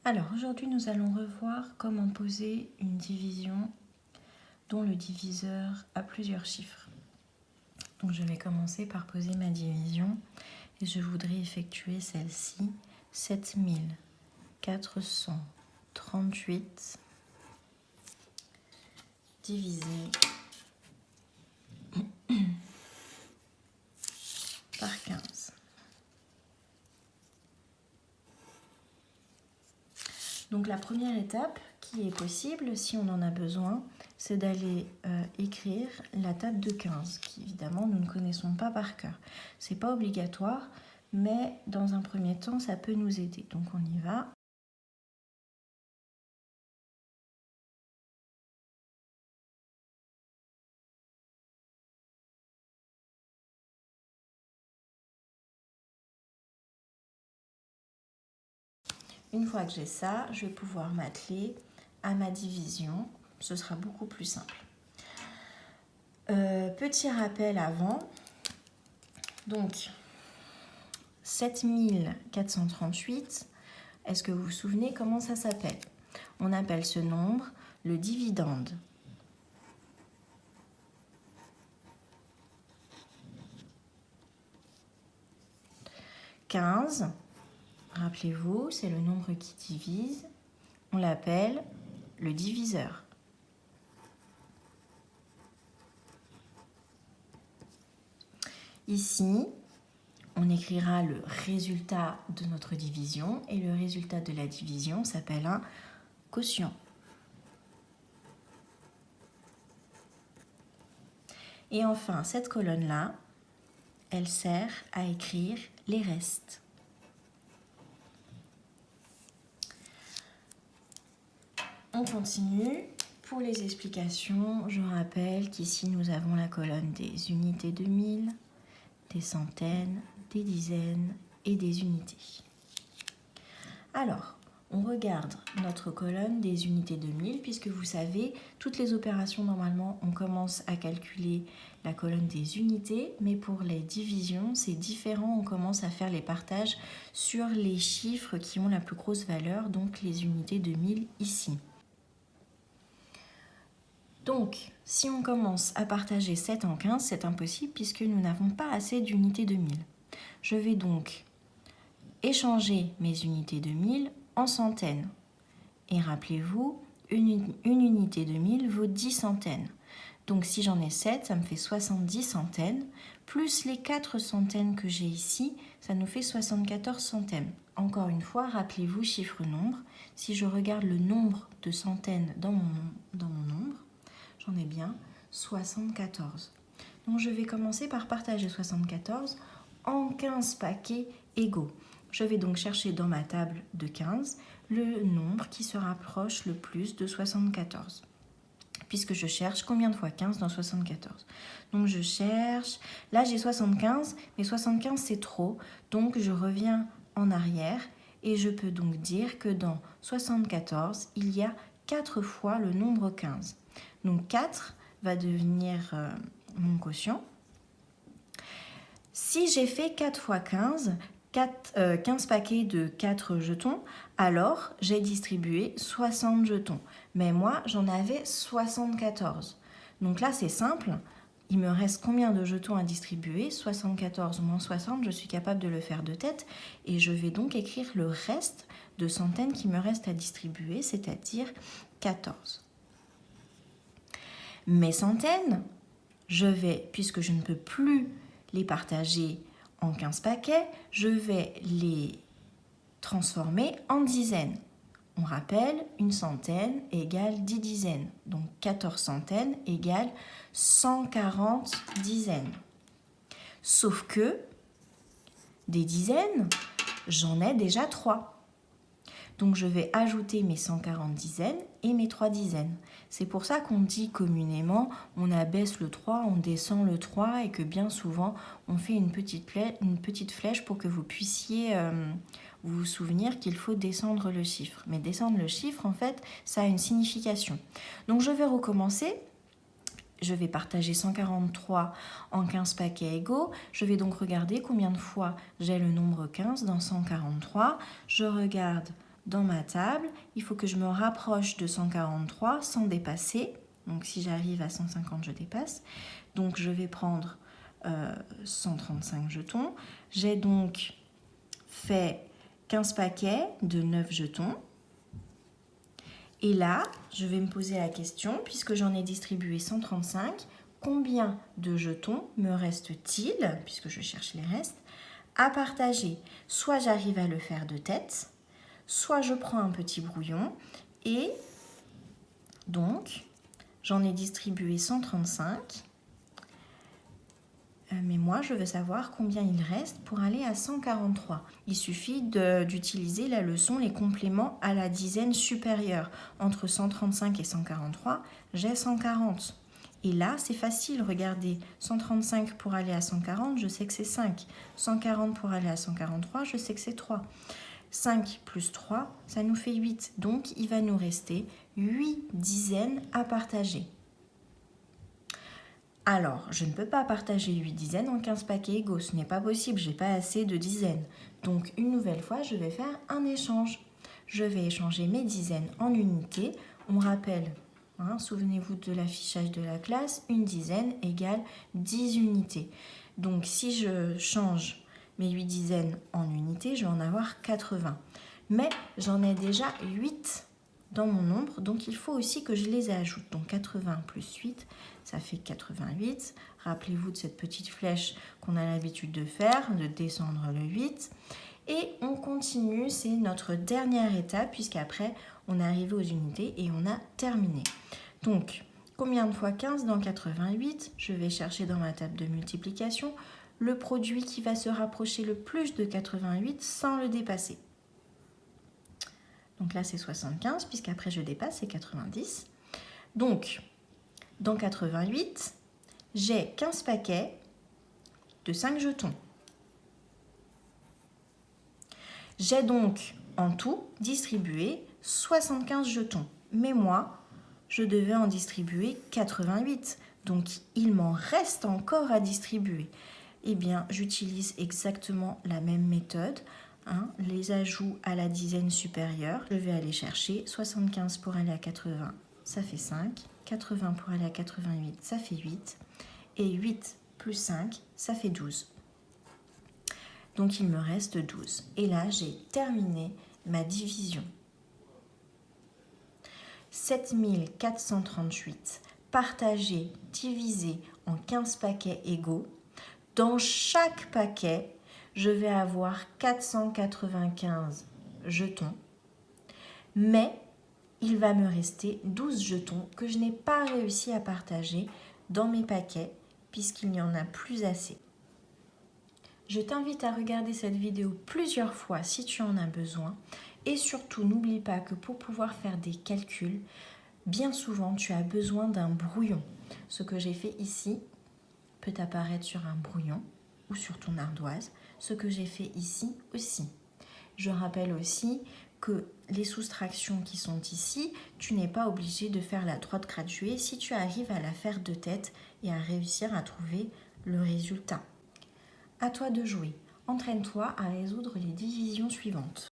Alors aujourd'hui nous allons revoir comment poser une division dont le diviseur a plusieurs chiffres. Donc je vais commencer par poser ma division et je voudrais effectuer celle-ci, 7438 divisé par 15. Donc la première étape qui est possible, si on en a besoin, c'est d'aller écrire la table de 15, qui évidemment nous ne connaissons pas par cœur. Ce n'est pas obligatoire, mais dans un premier temps, ça peut nous aider. Donc on y va. Une fois que j'ai ça, je vais pouvoir m'atteler à ma division. Ce sera beaucoup plus simple. Petit rappel avant. Donc, 7438, est-ce que vous vous souvenez comment ça s'appelle? On appelle ce nombre le dividende. « 15 », rappelez-vous, c'est le nombre qui divise. On l'appelle le diviseur. Ici, on écrira le résultat de notre division et le résultat de la division s'appelle un quotient. Et enfin, cette colonne-là, elle sert à écrire les restes. On continue. Pour les explications, je rappelle qu'ici nous avons la colonne des unités de 1000, des centaines, des dizaines et des unités. Alors, on regarde notre colonne des unités de 1000 puisque vous savez, toutes les opérations normalement, on commence à calculer la colonne des unités, mais pour les divisions, c'est différent, on commence à faire les partages sur les chiffres qui ont la plus grosse valeur, donc les unités de 1000 ici. Donc, si on commence à partager 7 en 15, c'est impossible puisque nous n'avons pas assez d'unités de 1000. Je vais donc échanger mes unités de 1000 en centaines. Et rappelez-vous, une unité de 1000 vaut 10 centaines. Donc si j'en ai 7, ça me fait 70 centaines. Plus les 4 centaines que j'ai ici, ça nous fait 74 centaines. Encore une fois, rappelez-vous, chiffre-nombre. Si je regarde le nombre de centaines dans mon nombre, j'en ai bien 74. Donc je vais commencer par partager 74 en 15 paquets égaux. Je vais donc chercher dans ma table de 15 le nombre qui se rapproche le plus de 74. Puisque je cherche combien de fois 15 dans 74. Donc je cherche, là j'ai 75, mais 75 c'est trop, donc je reviens en arrière et je peux donc dire que dans 74, il y a 4 fois le nombre 15. Donc 4 va devenir mon quotient. Si j'ai fait 4 fois 15, 15 paquets de 4 jetons, alors j'ai distribué 60 jetons. Mais moi, j'en avais 74. Donc là, c'est simple. Il me reste combien de jetons à distribuer? 74 moins 60, je suis capable de le faire de tête. Et je vais donc écrire le reste de centaines qui me reste à distribuer, c'est-à-dire 14. Mes centaines, je vais, puisque je ne peux plus les partager en 15 paquets, je vais les transformer en dizaines. On rappelle, une centaine égale 10 dizaines. Donc 14 centaines égale 140 dizaines. Sauf que des dizaines, j'en ai déjà 3. Donc je vais ajouter mes 140 dizaines et mes 3 dizaines. C'est pour ça qu'on dit communément, on abaisse le 3, on descend le 3 et que bien souvent, on fait une petite flèche pour que vous puissiez vous souvenir qu'il faut descendre le chiffre. Mais descendre le chiffre, en fait, ça a une signification. Donc je vais recommencer. Je vais partager 143 en 15 paquets égaux. Je vais donc regarder combien de fois j'ai le nombre 15 dans 143. Je regarde dans ma table, il faut que je me rapproche de 143 sans dépasser. Donc si j'arrive à 150, je dépasse. Donc je vais prendre 135 jetons. J'ai donc fait 15 paquets de 9 jetons. Et là, je vais me poser la question, puisque j'en ai distribué 135, combien de jetons me reste-t-il, puisque je cherche les restes, à partager? Soit j'arrive à le faire de tête, soit je prends un petit brouillon et donc j'en ai distribué 135. Mais moi, je veux savoir combien il reste pour aller à 143. Il suffit d'utiliser la leçon les compléments à la dizaine supérieure. Entre 135 et 143, j'ai 140. Et là, c'est facile, regardez. 135 pour aller à 140, je sais que c'est 5. 140 pour aller à 143, je sais que c'est 3. 5 plus 3, ça nous fait 8. Donc, il va nous rester 8 dizaines à partager. Alors, je ne peux pas partager 8 dizaines en 15 paquets égaux, ce n'est pas possible, je n'ai pas assez de dizaines. Donc, une nouvelle fois, je vais faire un échange. Je vais échanger mes dizaines en unités. On rappelle, souvenez-vous de l'affichage de la classe, une dizaine égale 10 unités. Donc, si je change mes 8 dizaines en unités, je vais en avoir 80. Mais j'en ai déjà 8 dans mon nombre, donc il faut aussi que je les ajoute. Donc 80 plus 8, ça fait 88. Rappelez-vous de cette petite flèche qu'on a l'habitude de faire, de descendre le 8. Et on continue, c'est notre dernière étape, puisqu'après, on est arrivé aux unités et on a terminé. Donc, combien de fois 15 dans 88? Je vais chercher dans ma table de multiplication le produit qui va se rapprocher le plus de 88 sans le dépasser. Donc là, c'est 75, puisqu'après, je dépasse, c'est 90. Donc, dans 88, j'ai 15 paquets de 5 jetons. J'ai donc, en tout, distribué 75 jetons. Mais moi, je devais en distribuer 88. Donc, il m'en reste encore à distribuer. Eh bien, j'utilise exactement la même méthode. Les ajouts à la dizaine supérieure, je vais aller chercher 75 pour aller à 80, ça fait 5, 80 pour aller à 88, ça fait 8, et 8 plus 5, ça fait 12. Donc il me reste 12. Et là, j'ai terminé ma division. 7438 partagé, divisé en 15 paquets égaux. Dans chaque paquet, je vais avoir 495 jetons, mais il va me rester 12 jetons que je n'ai pas réussi à partager dans mes paquets puisqu'il n'y en a plus assez. Je t'invite à regarder cette vidéo plusieurs fois si tu en as besoin et surtout n'oublie pas que pour pouvoir faire des calculs, bien souvent tu as besoin d'un brouillon. Ce que j'ai fait ici peut apparaître sur un brouillon ou sur ton ardoise. Ce que j'ai fait ici aussi. Je rappelle aussi que les soustractions qui sont ici, tu n'es pas obligé de faire la droite graduée si tu arrives à la faire de tête et à réussir à trouver le résultat. À toi de jouer. Entraîne-toi à résoudre les divisions suivantes.